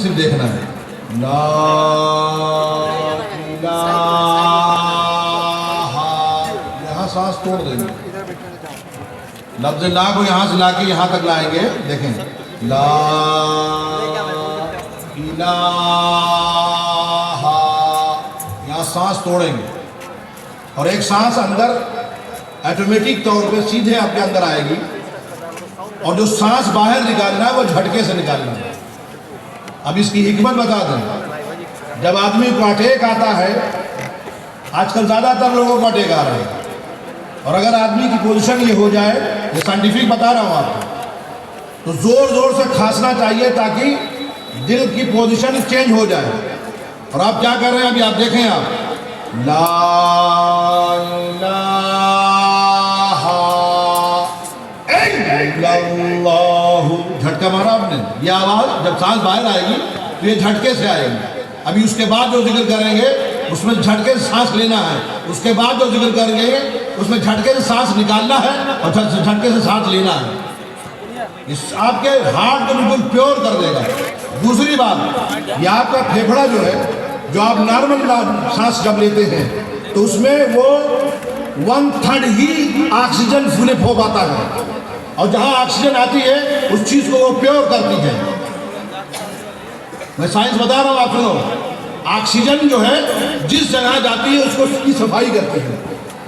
صرف دیکھنا ہے. لا الہ. یہاں سانس توڑ دیں گے. لفظ لا کو یہاں سے لا کے یہاں تک لائیں گے. دیکھیں لا الہ. یہاں سانس توڑیں گے اور ایک سانس اندر ایٹومیٹک طور پہ سیدھے آپ کے اندر آئے گی اور جو سانس باہر نکالنا ہے وہ جھٹکے سے نکالنا ہے. اب اس کی حکمت بتا دیں. جب آدمی کو اٹیک آتا ہے, آج کل زیادہ تر لوگوں کو اٹیک آ رہا ہے, اور اگر آدمی کی پوزیشن یہ ہو جائے, یہ سائنٹیفک بتا رہا ہوں آپ کو, تو زور زور سے کھانسنا چاہیے تاکہ دل کی پوزیشن چینج ہو جائے. اور آپ کیا کر رہے ہیں ابھی آپ دیکھیں, آپ لا الہ الا اللہ جھٹکا مارا آپ نے. یہ آواز جب سانس باہر آئے گی تو یہ جھٹکے سے آئے گی. ابھی اس کے بعد جو ذکر کریں گے اس میں جھٹکے سے سانس لینا ہے. اس کے بعد جو ذکر کریں گے اس میں جھٹکے سے سانس نکالنا ہے اور جھٹکے سے سانس لینا ہے. اس آپ کے ہارٹ کو بالکل پیور کر دے گا. دوسری بات, یہ آپ کا پھیپھڑا جو ہے, جو آپ نارمل سانس جب لیتے ہیں تو اس میں وہ 1/3 ہی آکسیجن فلپ ہو پاتا ہے, اور جہاں آکسیجن آتی ہے اس چیز کو وہ پیور کرتی ہے. میں سائنس بتا رہا ہوں, آپ سنو. آکسیجن جو ہے جس جگہ جاتی ہے اس کو اس کی صفائی کرتی ہے.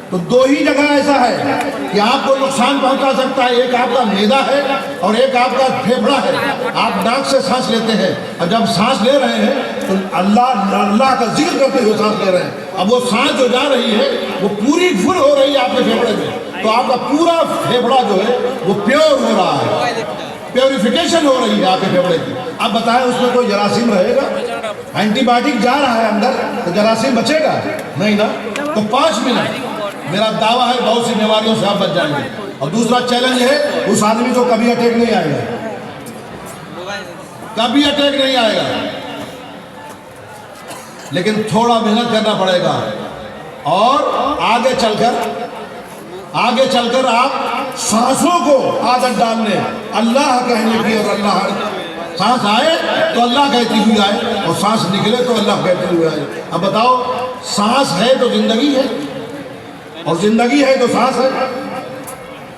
تو دو ہی جگہ ایسا ہے کہ آپ کو نقصان پہنچا سکتا ہے. ایک آپ کا معدہ ہے اور ایک آپ کا پھیپھڑا ہے. آپ ناک سے سانس لیتے ہیں اور جب سانس لے رہے ہیں تو اللہ کا ذکر کرتے ہوئے سانس لے رہے ہیں. اب وہ سانس جو جا رہی ہے وہ پوری فل ہو رہی ہے آپ کے پھیپھڑے میں, تو آپ کا پورا پھیپھڑا جو ہے وہ پیور ہو رہا ہے, پیوریفیکیشن ہو رہی ہے آپ کے پھیپھڑے کی. اب بتائیں اس میں کوئی جراثیم رہے گا؟ اینٹی بائیوٹک جا رہا ہے اندر تو جراثیم بچے گا نہیں نا. تو 5 منٹ میرا دعویٰ ہے بہت سی بیماریوں سے آپ بچ جائیں گے. اور دوسرا چیلنج ہے اس آدمی کو کبھی اٹیک نہیں آئے گا, کبھی اٹیک نہیں آئے گا, لیکن تھوڑا محنت کرنا پڑے گا. اور آگے چل کر آپ سانسوں کو عادت ڈالنے, اللہ کہنے کی, اور اللہ سانس آئے تو اللہ کہتی ہوئی آئے اور سانس نکلے تو اللہ کہتی ہوئی آئے. اب بتاؤ, سانس ہے تو زندگی ہے اور زندگی ہے تو سانس ہے.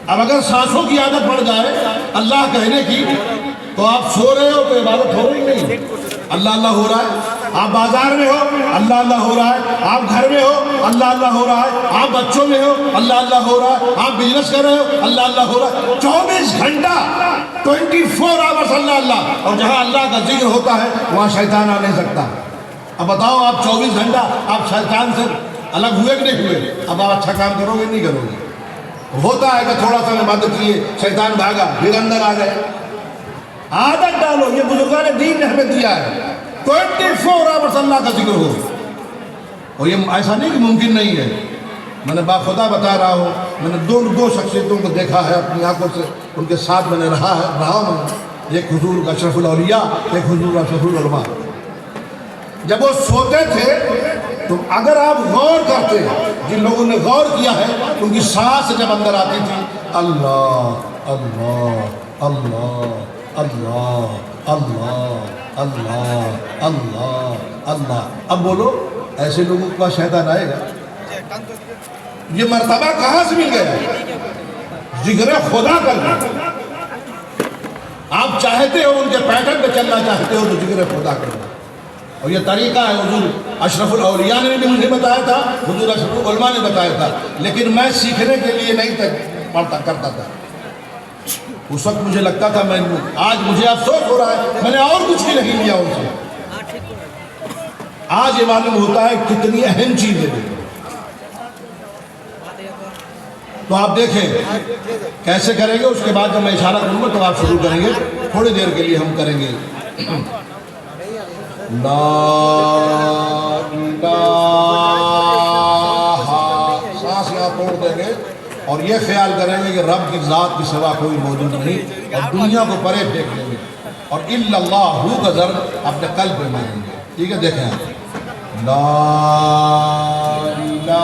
اب اگر سانسوں کی عادت پڑ جائے اللہ کہنے کی تو آپ سو رہے ہو تو عبادت ہو رہی نہیں, اللہ اللہ ہو رہا ہے. آپ بازار میں ہو اللہ اللہ ہو رہا ہے, آپ گھر میں ہو اللہ اللہ ہو رہا ہے, آپ بچوں میں ہو اللہ اللہ ہو رہا ہے, آپ بزنس کر رہے ہو اللہ اللہ ہو رہا ہے. 24 گھنٹہ 24 آورس اللہ اللہ. اور جہاں اللہ کا ذکر ہوتا ہے وہاں شیطان آ نہیں سکتا. اب بتاؤ, آپ 24 گھنٹہ آپ شیطان سے الگ ہوئے کہ نہیں ہوئے؟ اب آپ اچھا کام کرو گے نہیں کرو گے؟ ہوتا ہے کہ تھوڑا سا عبادت کیے, شیطان بھاگا, پھر اندر آ گئے. عادت ڈالو, یہ بزرگان دین نے ہمیں دیا ہے 24 آورس اللہ کا ذکر ہو. اور یہ ایسا نہیں کہ ممکن نہیں ہے. میں نے باخدا بتا رہا ہوں, میں نے دو شخصیتوں کو دیکھا ہے اپنی آنکھوں سے, ان کے ساتھ میں نے رہا ہوں. ایک حضور اشرف الاولیاء, ایک حضور اشرف العلماء. جب وہ سوتے تھے تو اگر آپ غور کرتے, جن لوگوں نے غور کیا ہے, ان کی سانس جب اندر آتی تھی اللہ اللہ اللہ اللہ اللہ اللہ اللہ اللہ. اب بولو, ایسے لوگوں کے پاس شیطان آئے گا؟ یہ مرتبہ کہاں سے مل گیا؟ ذکر خدا کرنا. آپ چاہتے ہو ان کے پیٹرن پہ چلنا چاہتے ہو تو ذکر خدا کرنا. اور یہ طریقہ ہے حضور اشرف الاولیاء نے بھی مجھے بتایا تھا, حضور اشرف العلماء نے بتایا تھا, لیکن میں سیکھنے کے لیے نہیں پڑھتا کرتا تھا. اس وقت مجھے لگتا تھا آج مجھے افسوس ہو رہا ہے میں نے اور کچھ بھی نہیں لیا ان سے. آج یہ معلوم ہوتا ہے کتنی اہم چیز ہے. تو آپ دیکھیں کیسے کریں گے. اس کے بعد جب میں اشارہ کروں گا تو آپ شروع کریں گے. تھوڑی دیر کے لیے ہم کریں گے لا الہ. سانس یہاں توڑ دیں گے اور یہ خیال کریں گے کہ رب کی ذات کی سوا کوئی موجود نہیں, اور دنیا کو پرے پھینک دیں گے, اور الا اللہ کا ضرب اپنے قلب پہ مانیں گے. ٹھیک ہے, دیکھیں آپ لا الہ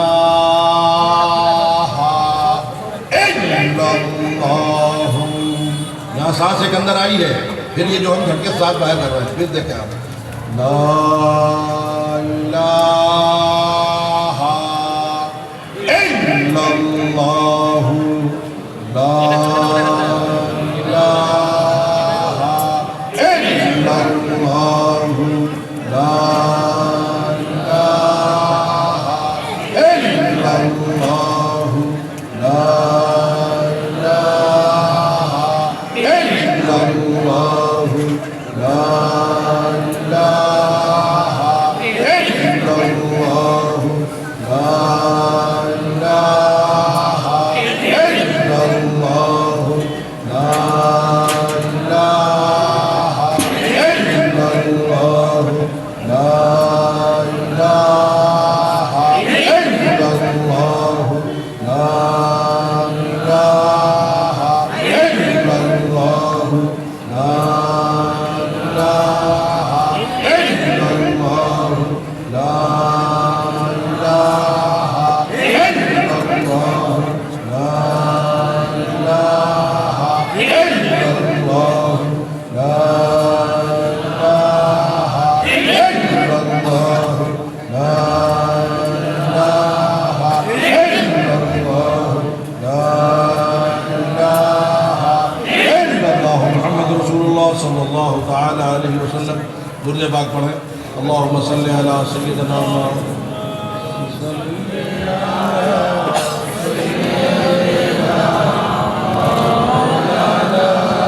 الا اللہ. یہاں سانس ایک اندر آئی ہے, پھر یہ جو ہم جھٹکے ساتھ باہر کر رہے ہیں, پھر دیکھیں آپ لا الہ الا اللہ لا الہ الا اللہ لا الہ الا اللہ لا الہ الا اللہ لا صلی اللہ تعالی علیہ وسلم درود پاک پڑھیں. اللہم صلی علی سیدنا محمد.